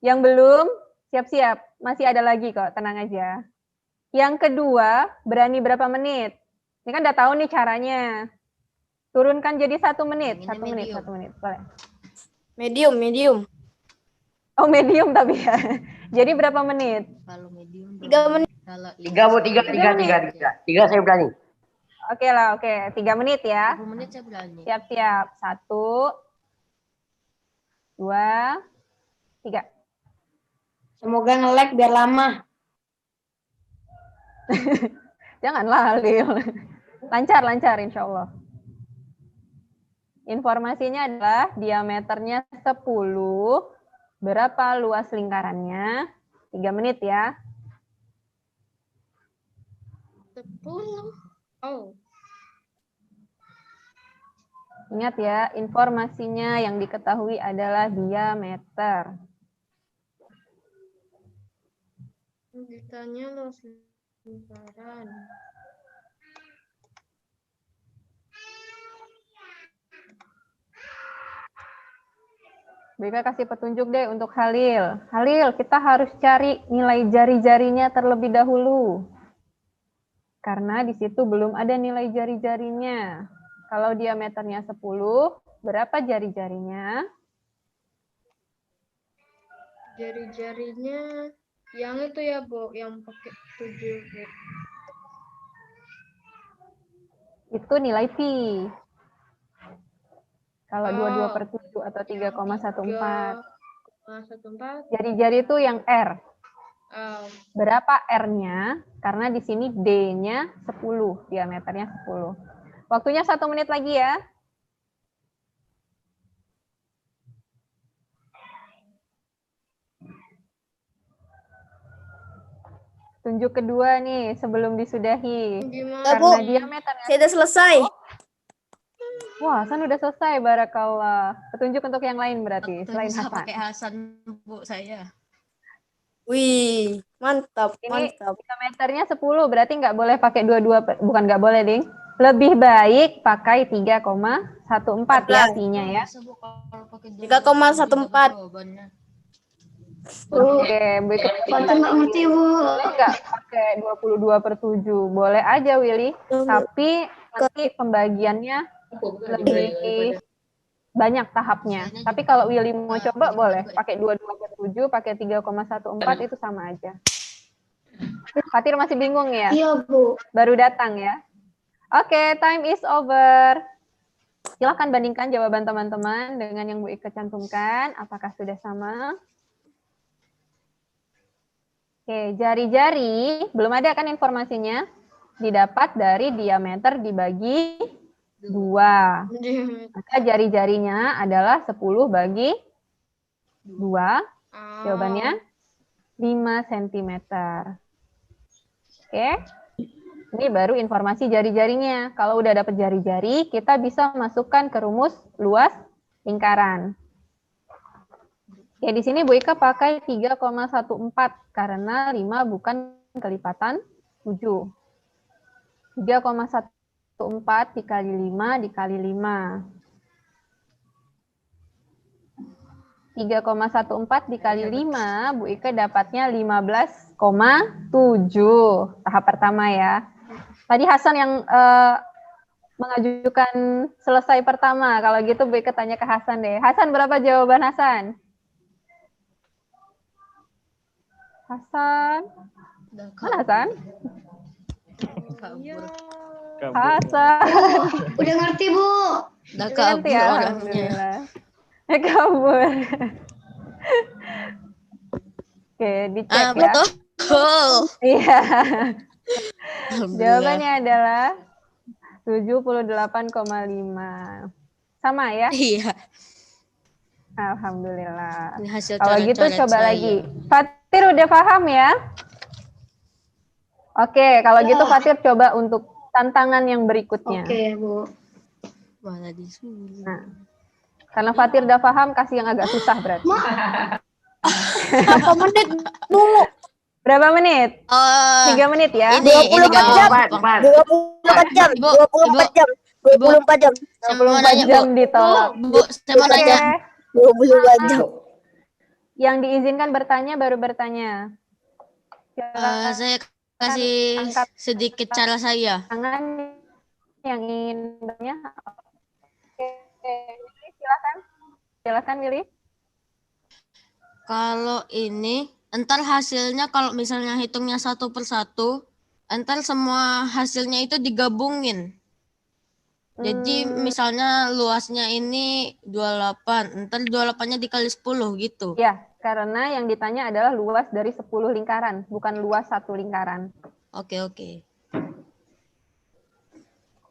Yang belum, siap-siap. Masih ada lagi kok, tenang aja. Yang kedua, berani berapa menit? Ini kan udah tahu nih caranya. Turunkan jadi 1 menit. Ini 1 menit, medium. 1 menit. Boleh. Medium. Oh, medium tapi ya. Jadi berapa menit? Kalau medium 3 menit. Kalau 3 Bu, 3 saya berani. Oke lah, oke. 3 menit ya. 20 menit saya berani. Siap-siap. 1, 2, 3. Semoga nge-lag biar lama. Janganlah, Lil. Lancar, insya Allah. Informasinya adalah diameternya 10. Berapa luas lingkarannya? 3 menit ya. 10. Oh. Ingat ya, informasinya yang diketahui adalah diameter. Ditanya luas lingkaran. Bika kasih petunjuk deh untuk Halil. Halil, kita harus cari nilai jari-jarinya terlebih dahulu. Karena di situ belum ada nilai jari-jarinya. Kalau diameternya 10, berapa jari-jarinya? Jari-jarinya yang itu ya, Bu, yang pakai 7. Bu. Itu nilai pi. Kalau 22/7 atau 3,14. 3,14. Jari-jari itu yang R. Berapa R-nya? Karena di sini D-nya 10, diameternya 10. Waktunya 1 menit lagi ya. Tunjuk kedua nih sebelum disudahi. Gimana? Bu. Karena diameternya. Saya udah selesai. Wah, Hasan udah selesai, barakallah. Petunjuk untuk yang lain berarti, selain Bisa Hasan. pakai Hasan, Bu, saya. Wih, mantap, Ini mantap. diameternya 10, berarti nggak boleh pakai 22, bukan nggak boleh, Ding. Lebih baik pakai 3,14 ya, pi-nya ya. Bisa, Bu, kalau pakai 3,14. jawabannya. Oke, Bu Ika Fatul nggak ngerti, Bu. boleh nggak pakai 22/7? Boleh aja, Willy. Tapi nanti pembagiannya lebih banyak tahapnya. Tapi kalau Willy mau coba boleh pakai 22/7, pakai 3,14 itu sama aja. Fatir masih bingung ya? Iya, Bu. Baru datang ya. Oke, time is over. Silahkan bandingkan jawaban teman-teman dengan yang Bu Ika cantumkan. Apakah sudah sama? Oke, jari-jari belum ada kan informasinya? Didapat dari diameter dibagi 2. Maka jari-jarinya adalah 10 bagi 2. Jawabannya 5 cm. Oke. Ini baru informasi jari-jarinya. Kalau udah dapat jari-jari, kita bisa masukkan ke rumus luas lingkaran. Ya, di sini Bu Ika pakai 3,14 karena 5 bukan kelipatan 7. 3,14 dikali 5 dikali 5. 3,14 dikali 5, Bu Ika dapatnya 15,7. Tahap pertama ya. Tadi Hasan yang mengajukan selesai pertama. Kalau gitu Bu Ika tanya ke Hasan deh. Hasan, berapa jawaban Hasan? Hasan? Mana Hasan? Iya. Hasan. Udah ngerti, Bu. Udah Ganti kabur ya, orangnya. alhamdulillah. Kabur. Oke, dicek ya. Betul. Iya. Alhamdulillah. Jawabannya adalah 78,5. Sama ya? Iya. Alhamdulillah. Ini hasil Kalau gitu coret-coret coba saya. lagi. Fatir udah paham ya? Oke, kalau gitu Fatir coba untuk tantangan yang berikutnya. Oke, Bu. Malah disuruh. Nah, karena Fatir udah paham, kasih yang agak susah berarti. Berapa menit, Bu? Berapa menit? 3 menit ya. Ini 24 jam. 24 jam. Ibu, 24 jam. 24 jam. Saya mau 24 nanya, jam Bu. ditolak. Bu, saya mau Oke. nanya. 24 jam. Yang diizinkan bertanya baru bertanya. Silakan Saya kasih angkat sedikit cara saya. tangan yang ingin bertanya. Oke, Willy, silakan. Silakan Willy. Kalau ini, entar hasilnya kalau misalnya hitungnya satu per satu, entar semua hasilnya itu digabungin. Jadi misalnya luasnya ini 28, entar 28-nya dikali 10 gitu. Ya, karena yang ditanya adalah luas dari 10 lingkaran, bukan luas satu lingkaran. Oke, oke.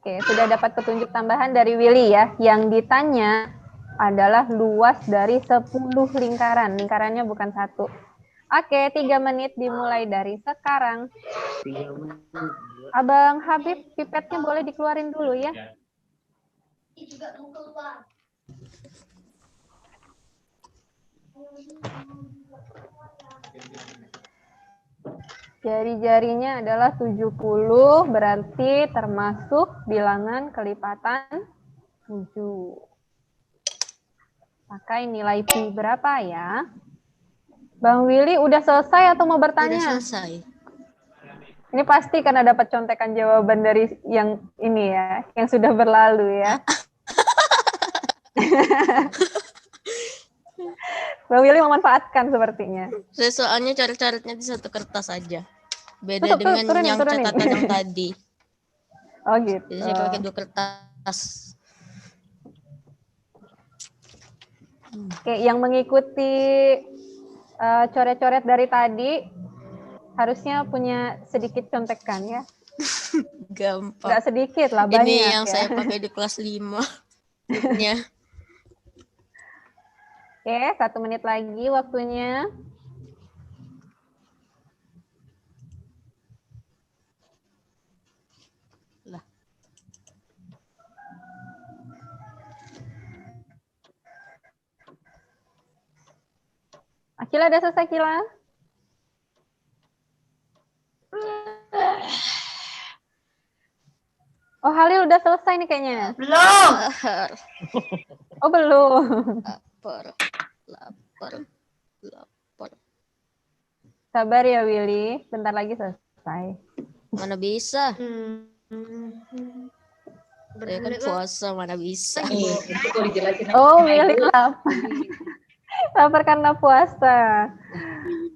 Oke, sudah dapat petunjuk tambahan dari Willy ya. Yang ditanya adalah luas dari 10 lingkaran. Lingkarannya bukan satu. Oke, 3 menit dimulai dari sekarang. Abang Habib, pipetnya boleh dikeluarin dulu ya. Jari-jarinya adalah 70, berarti termasuk bilangan kelipatan 7. Pakai nilai pi berapa ya? Bang Willy udah selesai atau mau Udah bertanya? selesai. Ini pasti karena dapat contekan jawaban dari yang ini ya, yang sudah berlalu ya. Bang Willy memanfaatkan sepertinya. Saya soalnya coret-coretnya di satu kertas aja. Beda dengan turunin. yang catatan yang tadi. Oh gitu. Jadi saya pakai 2 kertas. Oke, yang mengikuti coret-coret dari tadi harusnya punya sedikit contekan ya. Gampang. Nggak sedikit lah, banyak Ini yang ya. saya pakai di kelas 5. Ya. Oke, 1 menit lagi waktunya. Lah. Akila udah selesai, Akila? Oh, Halil udah selesai nih kayaknya. Belum. Oh, belum. Lapar. Sabar ya, Willy. Bentar lagi selesai. Mana bisa? Hmm. Saya kan puasa, mana bisa. Oh, Willy lapar. Lapar karena puasa.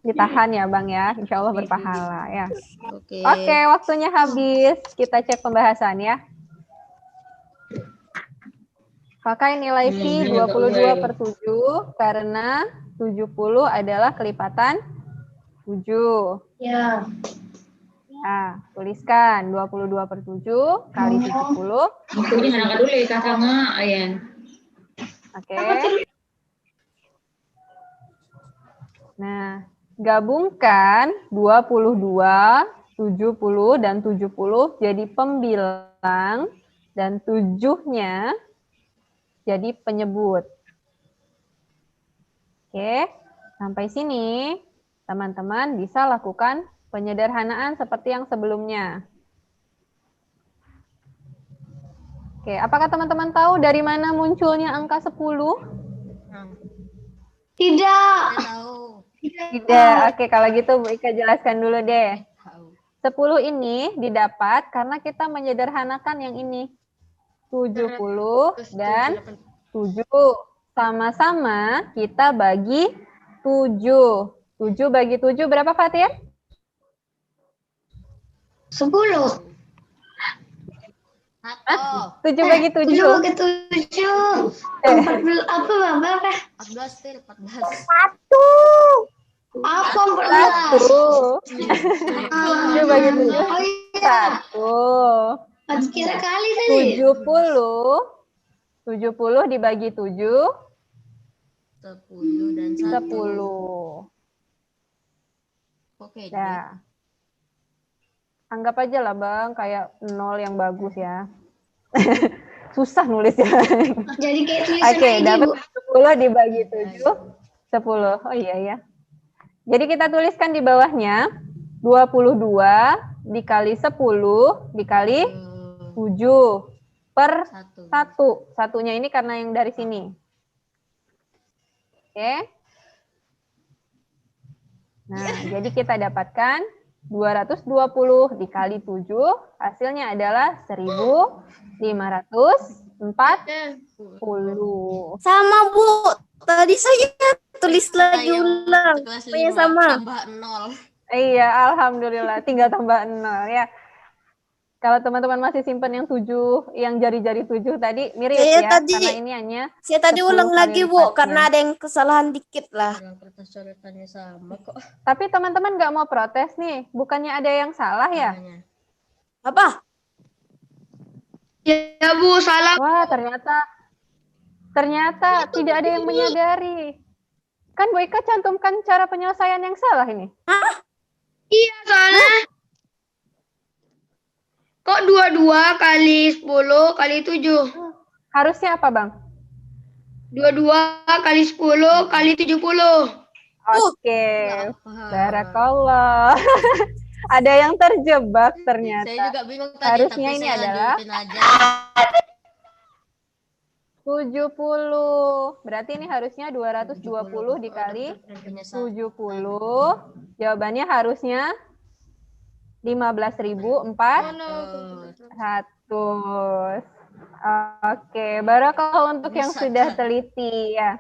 Ditahan ya, Bang ya. Insya Allah berpahala ya. Oke. Oke, waktunya habis. Kita cek pembahasan ya. Pakai nilai pi 22 per 7 karena 70 adalah kelipatan 7. Ya. Nah, tuliskan 22 per 7 kali 70. Oke. Nah, gabungkan 22, 70, dan 70 jadi pembilang dan 7-nya jadi penyebut. Oke, sampai sini teman-teman bisa lakukan penyederhanaan seperti yang sebelumnya. Oke, apakah teman-teman tahu dari mana munculnya angka 10? Tidak. Tidak. Oke, kalau gitu Bu Ika jelaskan dulu deh. 10 ini didapat karena kita menyederhanakan yang ini. 70 dan 7. Sama-sama kita bagi 7. 7 bagi 7 berapa, Fatir? 10. 7 bagi 7. 7 bagi 7. 14 apa berapa? 14. Apa 14? 7 bagi 7. Oh iya. 1. Kira kali tadi. 70 dibagi 7 10 dan 1. 10. Oke. Ya. Anggap aja lah Bang kayak 0 yang bagus ya. Susah nulis ya. Jadi kayak tulisan Oke, aja, dapat Bu. 10 dibagi 7 10. Oh iya ya. Jadi kita tuliskan di bawahnya 22 dikali 10 dikali 7 per 1. Satunya ini karena yang dari sini. Oke. Nah, jadi kita dapatkan 220 dikali 7, hasilnya adalah 1.540. Sama, Bu. Tadi saya tulis lagi ulang. Kelas Pokoknya 5 sama. tambah 0. Iya, alhamdulillah. Tinggal tambah 0 ya. Kalau teman-teman masih simpan yang 7, yang jari-jari 7 tadi, mirip Saya ya. tadi- Karena ini hanya Saya tadi 10 ulang kali lagi, Bu, lipatnya. karena ada yang kesalahan dikit lah. Kertas coretannya sama kok. Tapi teman-teman nggak mau protes nih. Bukannya ada yang salah ya? Namanya. Apa? Ya Bu, salah. Wah, ternyata tidak ada yang menyadari. Kan Bu Ika cantumkan cara penyelesaian yang salah ini. Iya, soalnya. Kok 22 kali 10 kali 7? Harusnya apa, Bang? 22 kali 10 kali 70. Oke. Paham. Barakallah. Ada yang terjebak Saya ternyata. juga bingung tadi, Harusnya tapi ini saya adalah- lanjutin aja. 70. Berarti ini harusnya 220 dikali 70. Jawabannya harusnya 15.400. Oke, barakallah untuk yang Bisa, sudah Kak. teliti ya.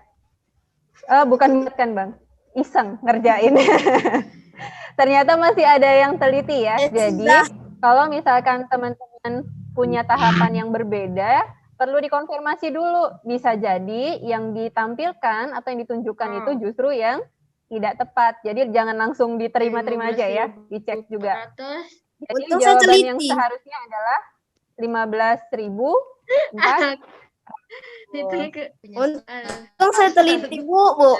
Bukan kan, Bang. Iseng ngerjain. Ternyata masih ada yang teliti ya. Jadi, kalau misalkan teman-teman punya tahapan yang berbeda, perlu dikonfirmasi dulu. Bisa jadi yang ditampilkan atau yang ditunjukkan itu justru yang tidak tepat. Jadi jangan langsung diterima-terima aja ya, dicek juga. 400. Jadi Untung saya jawaban yang teliti. seharusnya adalah 15.400. Itu ke Untung saya teliti, Bu.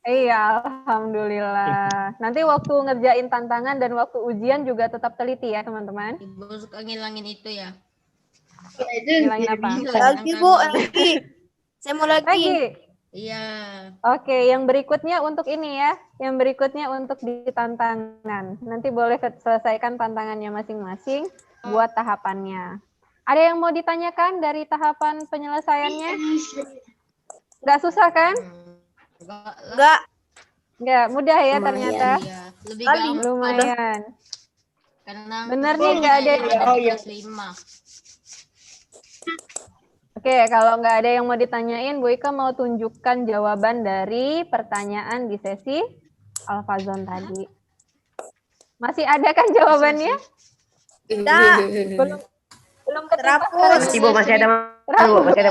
Iya, alhamdulillah. Nanti waktu ngerjain tantangan dan waktu ujian juga tetap teliti ya, teman-teman. Ibu suka ngilangin itu ya. Ngilangin apa? Lagi, Bu, lagi. Saya mau lagi. Lagi. Iya. Oke, yang berikutnya untuk ini ya. Yang berikutnya untuk di tantangan. Nanti boleh selesaikan tantangannya masing-masing buat tahapannya. Ada yang mau ditanyakan dari tahapan penyelesaiannya? Nggak susah kan? Enggak lah. Enggak. Nggak, mudah ya Lumayan. ternyata. Iya. Lebih gampang Lumayan. karena Bener nih, nggak ada yang- kelas 5. Oke, kalau nggak ada yang mau ditanyain, Bu Ika mau tunjukkan jawaban dari pertanyaan di sesi Alfazon tadi. Masih ada kan jawabannya? Enggak. Belum ketimpa. Terhapus. Masih, Bu, masih ada. Bu, masih ada.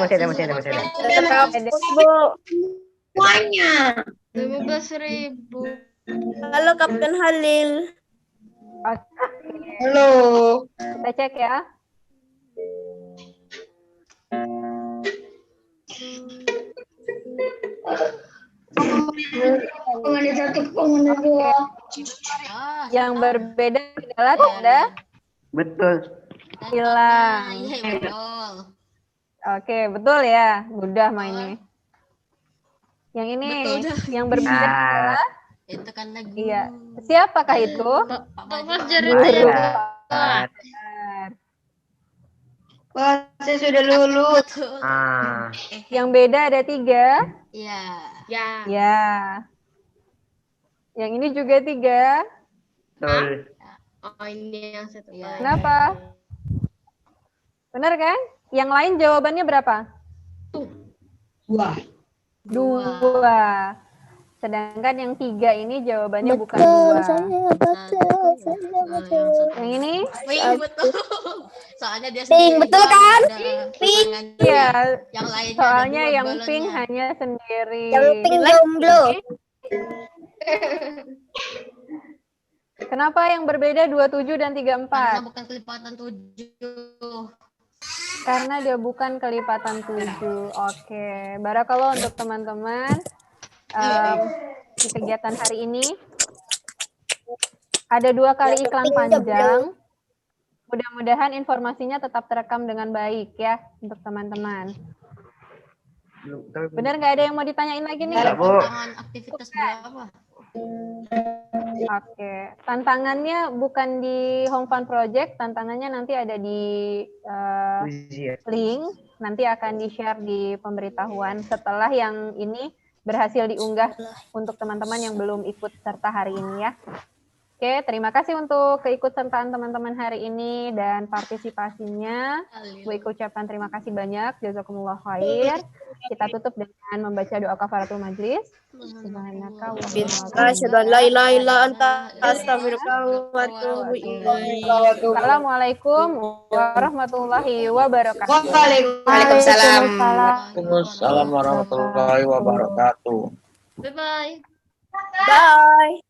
Terhapus, Bu. Semuanya. 15.000. Halo, Kapten Halil. Oke, Halo. kita cek ya. Pengen 1, pengen 2. Ah, Yang berbeda adalah tanda Betul. hilang. Iya, betul. Oke, betul ya. Mudah mainnya. Yang ini, Betul dah. yang berbeda Ah. adalah, Itu kan lagi. iya. Siapakah itu? Pak Fajar Guru. itu. Benar. Wah, saya sudah lulus. Betul. Ah. Yang beda ada 3. Iya. Ya. Ya. Yang ini juga 3. Betul. Oh, ini yang satu. Iya. Kenapa? Benar kan? Yang lain jawabannya berapa? Wah. 2. Sedangkan yang 3 ini jawabannya bukan Betul, 2. saya betul. Yang ini? Pink, betul. Soalnya dia Pink, sendiri betul doang kan? ada Pink. tangannya. Iya. Yang lainnya Soalnya ada 2 yang balonnya. pink hanya sendiri. Yang pink jomblo. Kenapa yang berbeda 27 dan Karena 34? bukan kelipatan 7. Karena dia bukan kelipatan 7. Oke. Barakallah untuk teman-teman. Di kegiatan hari ini ada 2 kali iklan panjang. Mudah-mudahan informasinya tetap terekam dengan baik ya untuk teman-teman. Bener nggak ada yang mau ditanyain lagi nih? Enggak, Bu. Tantangan aktivitas berapa? Oke, tantangannya bukan di Home Fun Project, tantangannya nanti ada di link, nanti akan di-share di pemberitahuan setelah yang ini berhasil diunggah untuk teman-teman yang belum ikut serta hari ini ya. Oke, terima kasih untuk keikutsertaan teman-teman hari ini dan partisipasinya. Gue ucapkan terima kasih banyak, jazakumullah khair. Kita tutup dengan membaca doa kafaratul majlis. Subhanaka wa Asyhadu an la ilaha illa anta astaghfiruka wa atubu ilaik. Assalamualaikum warahmatullahi wabarakatuh. Waalaikumsalam. Waalaikumsalam warahmatullahi wabarakatuh. Bye-bye. Bye.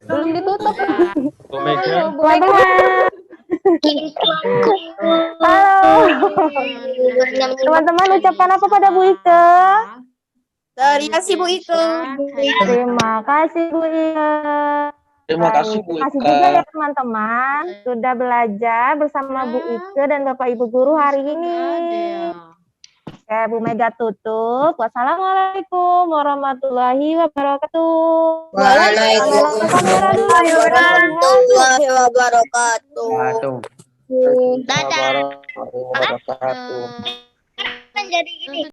Belum ditutup. Bu Mega. Bu Mega. Halo. Teman-teman ucapkan apa pada Bu Ike? Terima kasih Bu Ike. Terima kasih Bu Ike. Terima kasih Bu Terima kasih Ika. juga ya teman-teman sudah belajar bersama Bu Ike dan Bapak Ibu guru hari ini. Oke, Bu Mega tutup. Wassalamualaikum warahmatullahi wabarakatuh. Waalaikumsalam warahmatullahi wabarakatuh. Satu. Wabarakatuh. Kan jadi gini.